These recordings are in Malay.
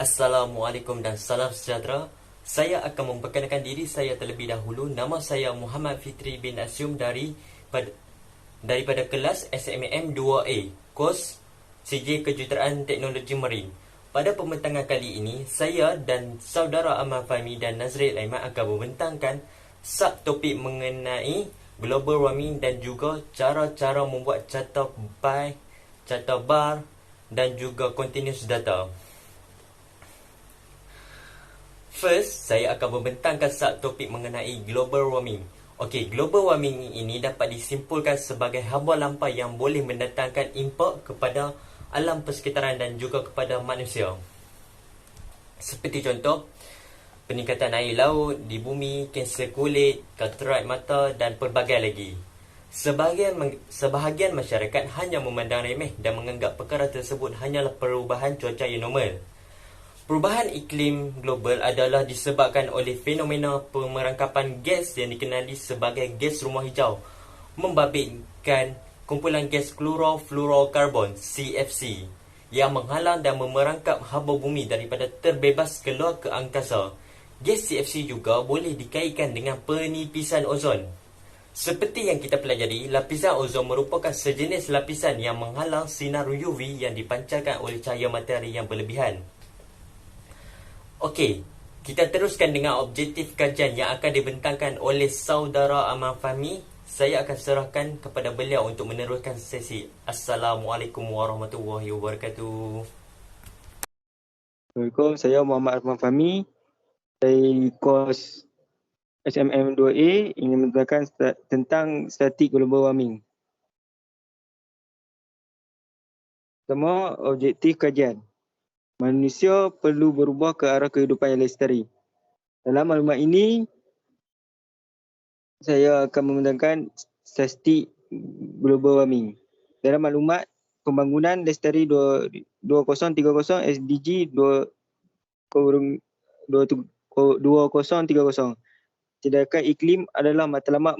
Assalamualaikum dan salam sejahtera. Saya akan memperkenalkan diri saya terlebih dahulu. Nama saya Muhammad Fitri bin Asyum daripada kelas SMM 2A, kos CJ Kejuruteraan Teknologi Marin. Pada pembentangan kali ini, saya dan saudara Amal Fahmi dan Nazril Aiman akan membentangkan subtopik mengenai global warming dan juga cara-cara membuat carta bar dan juga continuous data. First, saya akan membentangkan subtopik mengenai global warming. Okey, global warming ini dapat disimpulkan sebagai haba lampai yang boleh mendatangkan impak kepada alam persekitaran dan juga kepada manusia. Seperti contoh, peningkatan air laut di bumi, kanser kulit, katarak mata dan pelbagai lagi. Sebahagian masyarakat hanya memandang remeh dan menganggap perkara tersebut hanyalah perubahan cuaca yang normal. Perubahan iklim global adalah disebabkan oleh fenomena pemerangkapan gas yang dikenali sebagai gas rumah hijau, membabitkan kumpulan gas klorofluorokarbon CFC yang menghalang dan memerangkap haba bumi daripada terbebas keluar ke angkasa. Gas CFC juga boleh dikaitkan dengan penipisan ozon. Seperti yang kita pelajari, lapisan ozon merupakan sejenis lapisan yang menghalang sinar UV yang dipancarkan oleh cahaya matahari yang berlebihan. Okey, kita teruskan dengan objektif kajian yang akan dibentangkan oleh saudara Amal Fahmi. Saya akan serahkan kepada beliau untuk meneruskan sesi. Assalamualaikum warahmatullahi wabarakatuh. Assalamualaikum, saya Muhammad Arfan Fahmi dari kos SMM 2A ingin menerangkan tentang statik global warming. Pertama, objektif kajian. Manusia perlu berubah ke arah kehidupan yang lestari. Dalam maklumat ini, saya akan menerangkan statik global warming. Dalam maklumat pembangunan lestari 2030 SDG 2030. Tindakan iklim adalah matlamat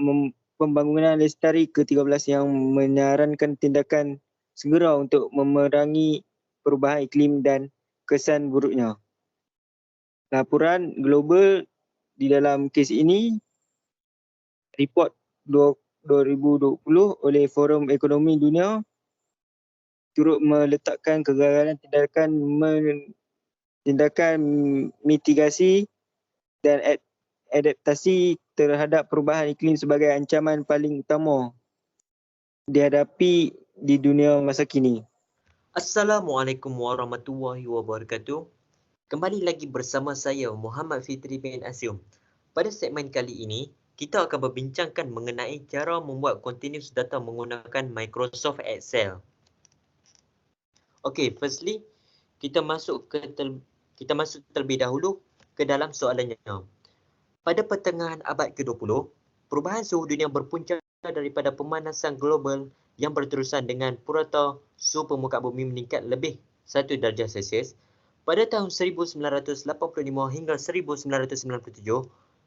pembangunan lestari ke-13 yang menyarankan tindakan segera untuk memerangi perubahan iklim dan kesan buruknya. Laporan global di dalam kes ini, report 2020 oleh Forum Ekonomi Dunia turut meletakkan kegagalan tindakan mitigasi dan adaptasi terhadap perubahan iklim sebagai ancaman paling utama dihadapi di dunia masa kini. Assalamualaikum warahmatullahi wabarakatuh. Kembali lagi bersama saya Muhammad Fitri bin Asyum. Pada segmen kali ini, kita akan berbincangkan mengenai cara membuat continuous data menggunakan Microsoft Excel. Okey, firstly, kita masuk terlebih dahulu ke dalam soalannya. Pada pertengahan abad ke-20, perubahan suhu dunia berpunca daripada pemanasan global yang berterusan dengan purata suhu permukaan bumi meningkat lebih 1 darjah Celsius. Pada tahun 1985 hingga 1997,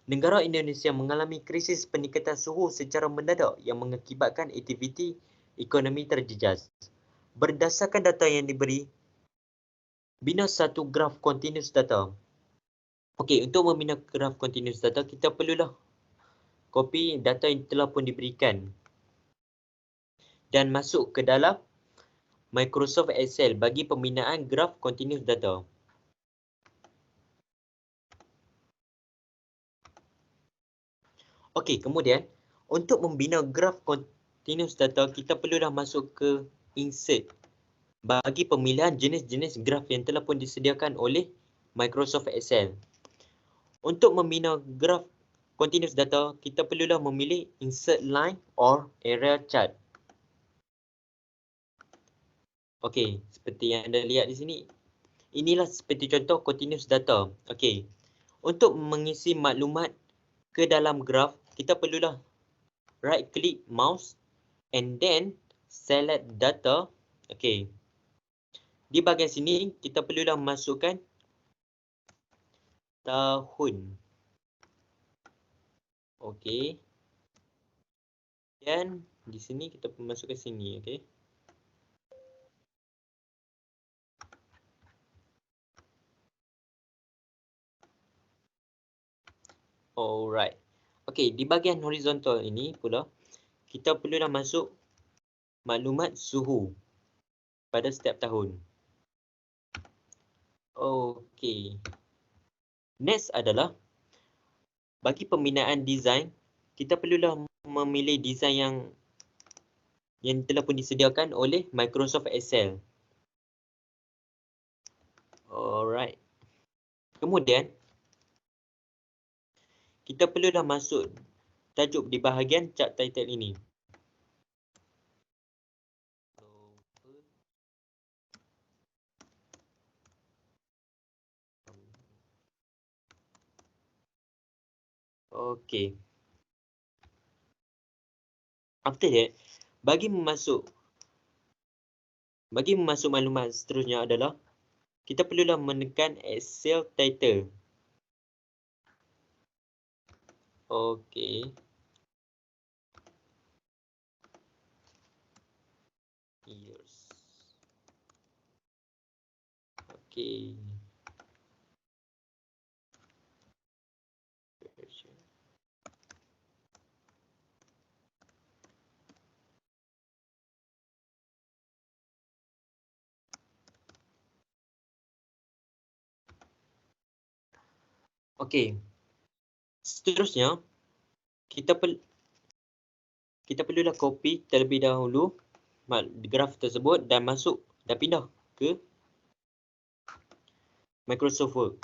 negara Indonesia mengalami krisis peningkatan suhu secara mendadak yang mengakibatkan aktiviti ekonomi terjejas. Berdasarkan data yang diberi, bina satu graf continuous data. Okey, untuk membina graf continuous data, kita perlulah kopi data yang telah pun diberikan dan masuk ke dalam Microsoft Excel bagi pembinaan graf continuous data. Okey, kemudian untuk membina graf continuous data, kita perlulah masuk ke insert bagi pemilihan jenis-jenis graf yang telah pun disediakan oleh Microsoft Excel. Untuk membina graf continuous data, kita perlulah memilih insert line or area chart. Okey, seperti yang anda lihat di sini. Inilah seperti contoh continuous data. Okey. Untuk mengisi maklumat ke dalam graf, kita perlulah right click mouse and then select data. Okey. Di bahagian sini kita perlulah masukkan tahun. Okey. Dan di sini kita masukkan sini, okey. Alright. Okey, di bahagian horizontal ini pula, kita perlulah masuk maklumat suhu pada setiap tahun. Okey. Next adalah, bagi pembinaan design, kita perlulah memilih design yang telah pun disediakan oleh Microsoft Excel. Alright. Kemudian, kita perlulah masuk tajuk di bahagian chart title ini. Okey. After that, bagi memasuk maklumat seterusnya adalah, kita perlulah menekan Excel title. Okey. Years. Okey. Okey. Seterusnya, kita perlulah copy terlebih dahulu graf tersebut dan pindah ke Microsoft Word.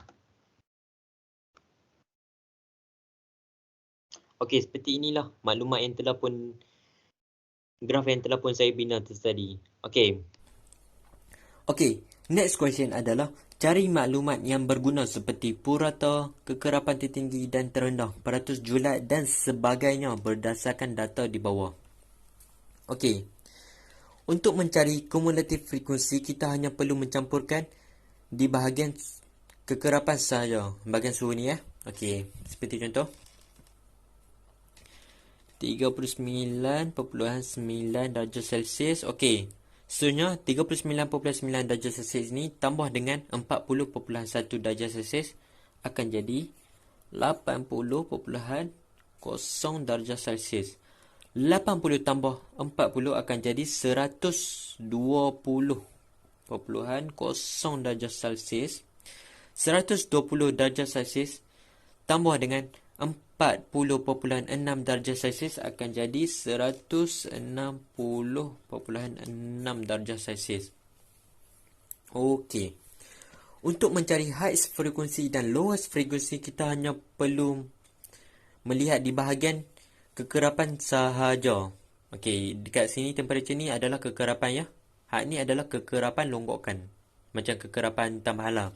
Okey, seperti inilah maklumat yang telah pun graf yang telah pun saya bina tadi. Okey. Okey, next question adalah cari maklumat yang berguna seperti purata, kekerapan tertinggi dan terendah, peratus julat dan sebagainya berdasarkan data di bawah. Okey, untuk mencari kumulatif frekuensi, kita hanya perlu mencampurkan di bahagian kekerapan sahaja, bahagian suhu ni ya. Okey, seperti contoh 39.9 darjah Celsius. Okey, seterusnya 39.9 darjah Celsius ni tambah dengan 40.1 darjah Celsius akan jadi 80.0 darjah Celsius. 80 tambah 40 akan jadi 120.0 darjah Celsius. 120 darjah Celsius tambah dengan 40.6 darjah Celsius akan jadi 160.6 darjah Celsius. Okey. Untuk mencari highest frekuensi dan lowest frekuensi, kita hanya perlu melihat di bahagian kekerapan sahaja. Okey, dekat sini temperature ni adalah kekerapan ya. Hak ni adalah kekerapan longgokan. Macam kekerapan tambah hala.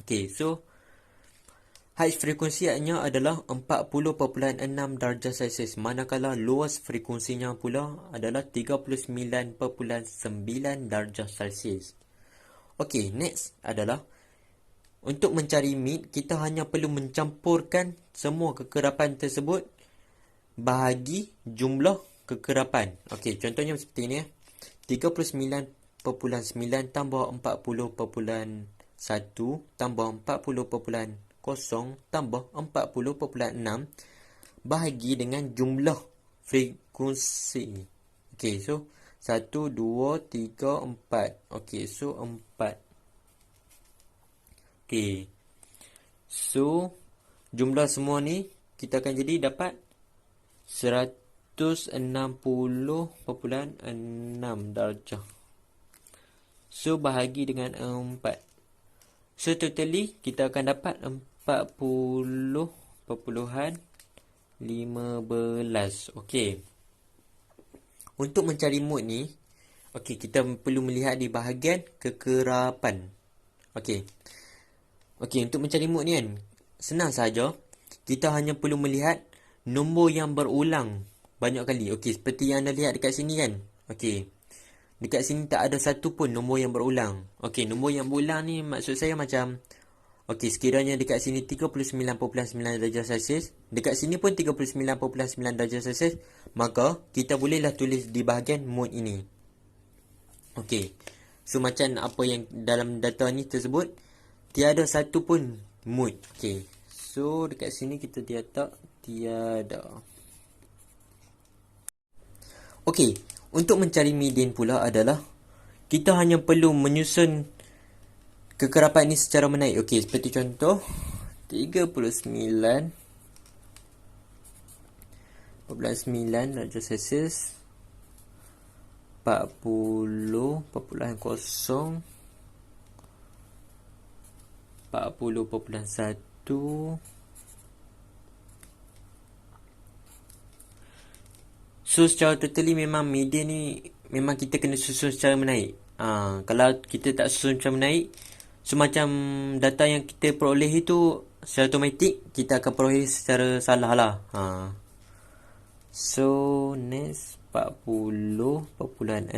Okey, so highest frekuensinya adalah 40.6 darjah Celsius, manakala lowest frekuensinya pula adalah 39.9 darjah Celsius. Okey, next adalah untuk mencari mid, kita hanya perlu mencampurkan semua kekerapan tersebut bahagi jumlah kekerapan. Okey, contohnya seperti ini ya. 39.9 tambah 40.1 tambah 40.0 tambah 40.6 bahagi dengan jumlah frekuensi. Okey, so 1, 2, 3, 4. Okey, so 4. Okey, so jumlah semua ni kita akan jadi dapat 160.6 darjah. So bahagi dengan 4. So totally kita akan dapat 40.15. Okey. Untuk mencari mode ni, okey, kita perlu melihat di bahagian kekerapan. Okey. Okey, untuk mencari mode ni kan, senang saja. Kita hanya perlu melihat nombor yang berulang banyak kali. Okey, seperti yang anda lihat dekat sini kan. Okey. Dekat sini tak ada satu pun nombor yang berulang. Okey, nombor yang berulang ni maksud saya macam, okey, sekiranya dekat sini 39.9 darjah Celsius, dekat sini pun 39.9 darjah Celsius, maka kita bolehlah tulis di bahagian mode ini. Okey, so macam apa yang dalam data ni tersebut, tiada satu pun mode. Okey, So dekat sini kita letak tiada. Okey, untuk mencari median pula adalah kita hanya perlu menyusun kekerapan ini secara menaik. Okey, seperti contoh 39.9 darjah Celsius, 40.0, 40.1. So secara totally memang median ni memang kita kena susun secara menaik. Kalau kita tak susun secara menaik, so macam data yang kita peroleh itu secara automatik kita akan peroleh secara salah lah. So next 40.6.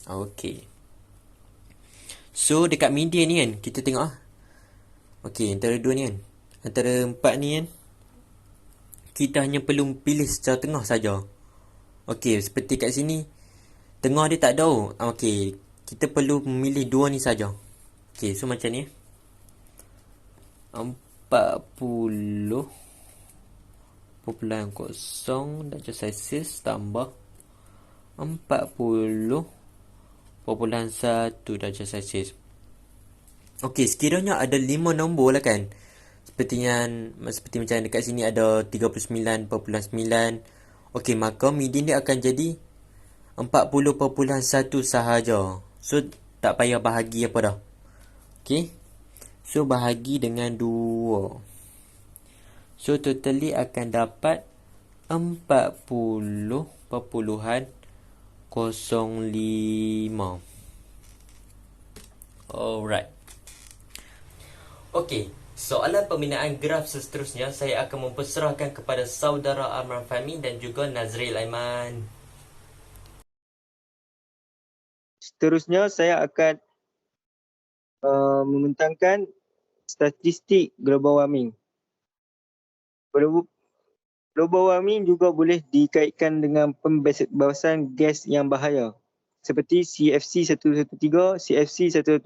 Okay. So dekat median ni kan kita tengok okay, antara dua ni kan, antara empat ni kan, kita hanya perlu pilih secara tengah saja. Okey, seperti kat sini tengah dia tak ada. Okey, kita perlu memilih dua ni saja. Okey, so macam ni 40.0 darjah Celsius tambah 40.1 darjah Celsius. Okey, sekiranya ada 5 nombor lah kan. Seperti macam dekat sini ada 39.9. Okey, maka median dia akan jadi 40.1 sahaja. So tak payah bahagi apa dah. Okey. So bahagi dengan 2. So totally akan dapat 40.05. Alright. Okey, soalan pembinaan graf seterusnya saya akan memperserahkan kepada saudara Amran Fahmi dan juga Nazril Aiman. Seterusnya saya akan membentangkan statistik global warming. Global warming juga boleh dikaitkan dengan pembebasan gas yang bahaya seperti CFC 113, CFC 115,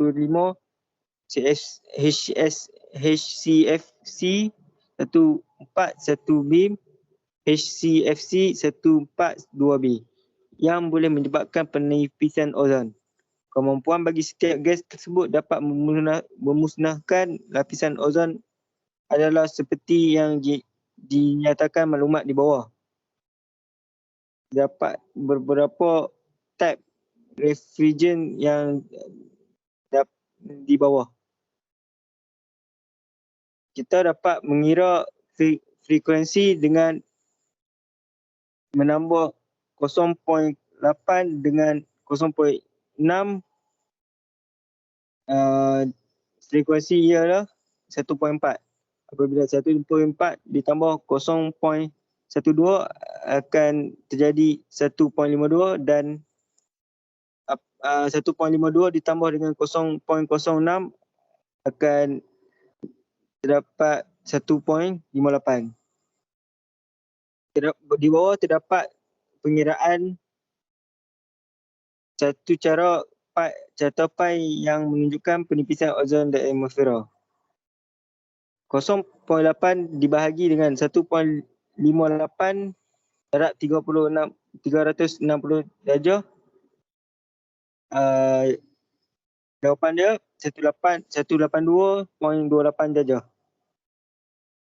HCFC 141B, HCFC 142B yang boleh menyebabkan penipisan ozon. Kemampuan bagi setiap gas tersebut dapat memusnahkan lapisan ozon adalah seperti yang dinyatakan maklumat di bawah. Dapat beberapa type refrigerant yang di bawah. Kita dapat mengira frekuensi dengan menambah 0.8 dengan 0.6. Frekuensi ialah 1.4. Apabila 1.4 ditambah 0.12 akan terjadi 1.52 dan 1.52 ditambah dengan 0.06 akan terdapat 1.58. Di bawah terdapat pengiraan satu cara pai yang menunjukkan penipisan ozon di atmosfera. 0.8 dibahagi dengan 1.58 darab 360 darjah. Jawapan dia 182.28 darjah.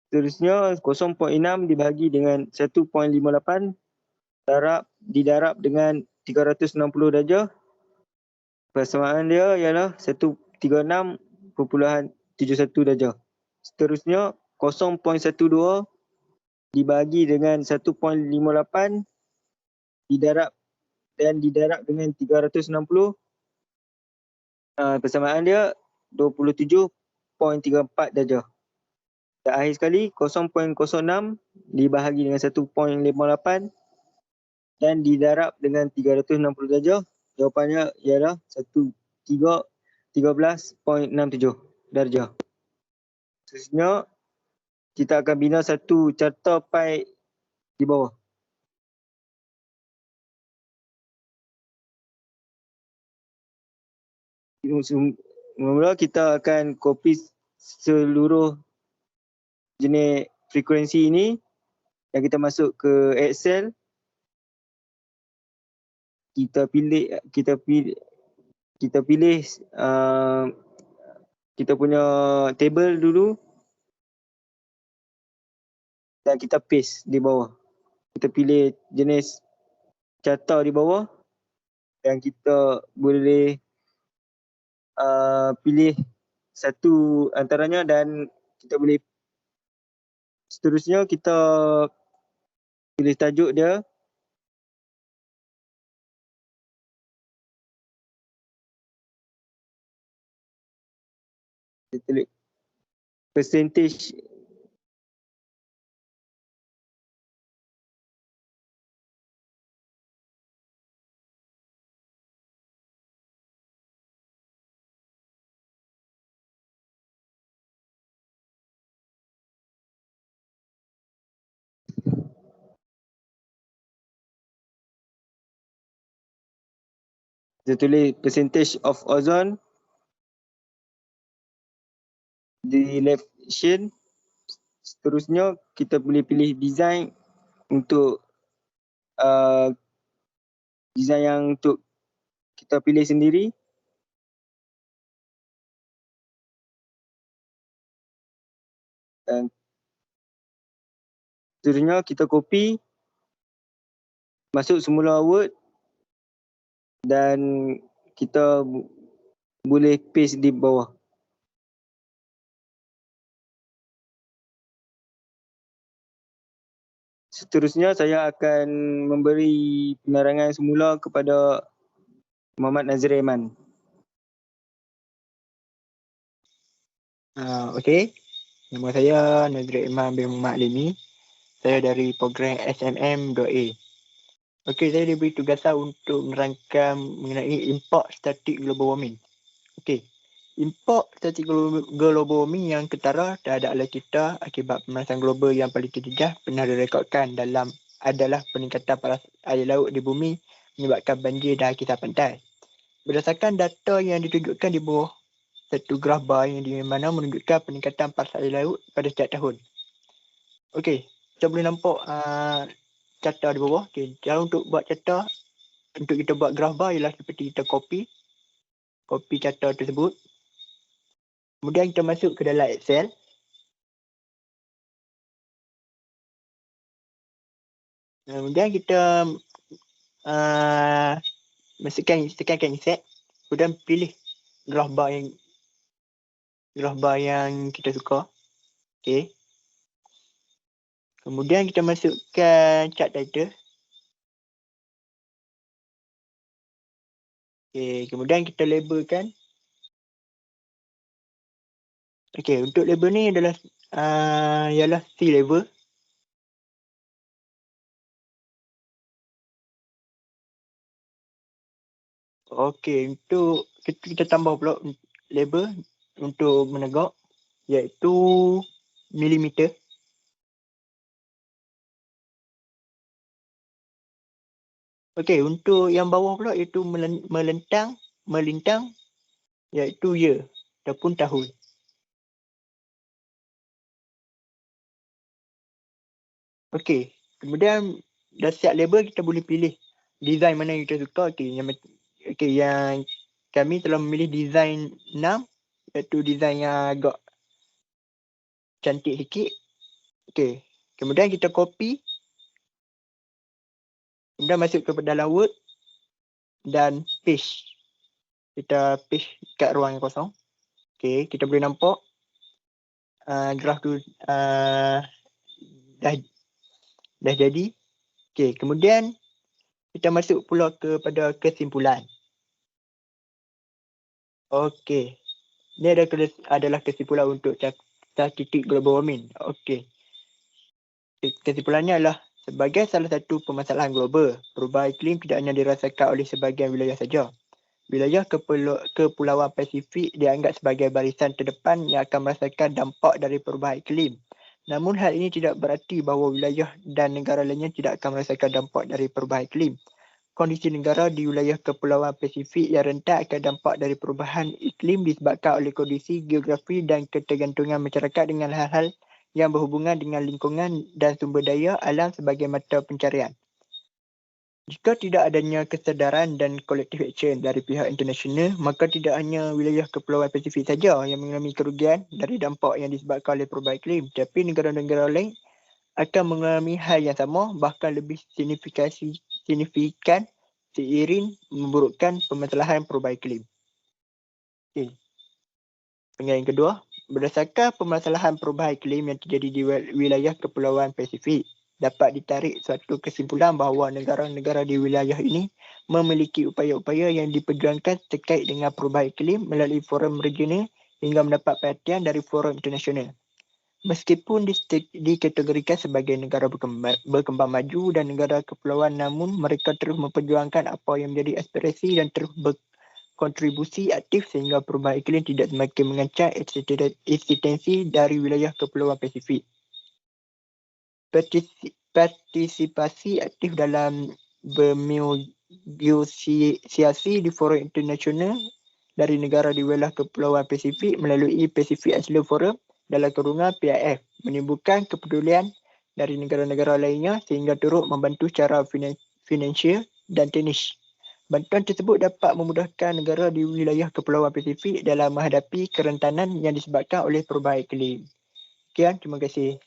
Seterusnya 0.6 dibahagi dengan 1.58 didarab dengan 360 darjah. Persamaan dia ialah 136.71 darjah. Seterusnya 0.12 dibahagi dengan 1.58 didarab dengan 360. Persamaan dia 27.34 darjah. Dan akhir sekali 0.06 dibahagi dengan 1.58 dan didarab dengan 360 darjah. Jawapannya ialah 13.67 darjah. Seterusnya kita akan bina satu carta pai di bawah. Mula kita akan copy seluruh jenis frekuensi ini dan kita masuk ke Excel, kita pilih kita punya table dulu dan kita paste di bawah. Kita pilih jenis carta di bawah dan kita boleh pilih satu antaranya dan kita boleh seterusnya kita pilih tajuk dia. Kita tulis percentage kita tulis percentage of ozone di left shade. Seterusnya kita boleh pilih design untuk design yang untuk kita pilih sendiri. Dan seterusnya kita copy masuk semula Word dan kita boleh paste di bawah. Seterusnya saya akan memberi penerangan semula kepada Muhammad Nazir Aiman. Okey. Nama saya Nazir Aiman bin Muhammad Alimi. Saya dari program SMM.A. Okey, saya diberi tugasan untuk menerangkan mengenai import statik global warming. Okey. Import statik global warming yang ketara terhadap alam kita akibat pemanasan global yang paling terjejas pernah direkodkan adalah peningkatan paras air laut di bumi menyebabkan banjir dan kisar pantai. Berdasarkan data yang ditunjukkan di bawah satu graf bar yang di mana menunjukkan peningkatan paras air laut pada setiap tahun. Okey, kita boleh nampak carta di bawah. Okey, cara untuk buat carta, untuk kita buat graf bar ialah seperti kita copy carta tersebut. Kemudian kita masuk ke dalam Excel. Kemudian kita tekankan insert. Kemudian pilih graf bar yang kita suka. Okey. Kemudian kita masukkan chart title. Okey, kemudian kita labelkan. Okey, untuk label ni adalah ialah sea level. Okey, untuk kita tambah pula label untuk menegak iaitu milimeter. Okey, untuk yang bawah pula iaitu melintang iaitu year ataupun tahun. Okey, kemudian dah siap label, kita boleh pilih design mana yang kita suka. Okey, yang kami telah memilih design 6 iaitu design yang agak cantik sikit. Okey, kemudian kita copy. Kemudian masuk ke dalam Word dan paste. Kita paste kat ruang yang kosong. Okey, kita boleh nampak graf tu dah jadi. Okey, kemudian kita masuk pula kepada kesimpulan. Okey, ini adalah kesimpulan untuk statistik global warming. Okey, kesimpulannya adalah sebagai salah satu permasalahan global, perubahan iklim tidak hanya dirasakan oleh sebahagian wilayah saja. Wilayah Kepulauan Pasifik dianggap sebagai barisan terdepan yang akan merasakan dampak dari perubahan iklim. Namun hal ini tidak berarti bahawa wilayah dan negara lainnya tidak akan merasakan dampak dari perubahan iklim. Kondisi negara di wilayah Kepulauan Pasifik yang rentan akan dampak dari perubahan iklim disebabkan oleh kondisi geografi dan ketergantungan masyarakat dengan hal-hal yang berhubungan dengan lingkungan dan sumber daya alam sebagai mata pencarian. Jika tidak adanya kesedaran dan collective action dari pihak internasional, maka tidak hanya wilayah Kepulauan Pasifik saja yang mengalami kerugian dari dampak yang disebabkan oleh perubahan iklim, tapi negara-negara lain akan mengalami hal yang sama, bahkan lebih signifikan seiring memburukkan permasalahan perubahan iklim. Okay. Yang kedua, berdasarkan permasalahan perubahan iklim yang terjadi di wilayah Kepulauan Pasifik, dapat ditarik suatu kesimpulan bahawa negara-negara di wilayah ini memiliki upaya-upaya yang diperjuangkan terkait dengan perubahan iklim melalui forum regional hingga mendapat perhatian dari forum internasional. Meskipun dikategorikan sebagai negara berkembang maju dan negara kepulauan, namun mereka terus memperjuangkan apa yang menjadi aspirasi dan terus berkontribusi aktif sehingga perubahan iklim tidak semakin mengancam eksistensi dari wilayah Kepulauan Pasifik. Partisipasi aktif dalam bernegosiasi di forum internasional dari negara di wilayah Kepulauan Pasifik melalui Pacific Island Forum dalam kurungan PIF menimbulkan kepedulian dari negara-negara lainnya sehingga turut membantu secara finansial dan teknis. Bantuan tersebut dapat memudahkan negara di wilayah Kepulauan Pasifik dalam menghadapi kerentanan yang disebabkan oleh perubahan iklim. Sekian, terima kasih.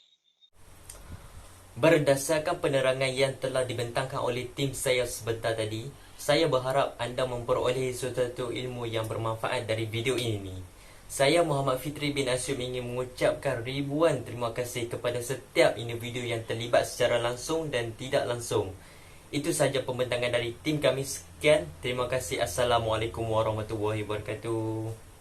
Berdasarkan penerangan yang telah dibentangkan oleh tim saya sebentar tadi, saya berharap anda memperoleh sesuatu ilmu yang bermanfaat dari video ini. Saya Muhammad Fitri bin Asyum ingin mengucapkan ribuan terima kasih kepada setiap individu yang terlibat secara langsung dan tidak langsung. Itu sahaja pembentangan dari tim kami. Sekian, terima kasih. Assalamualaikum warahmatullahi wabarakatuh.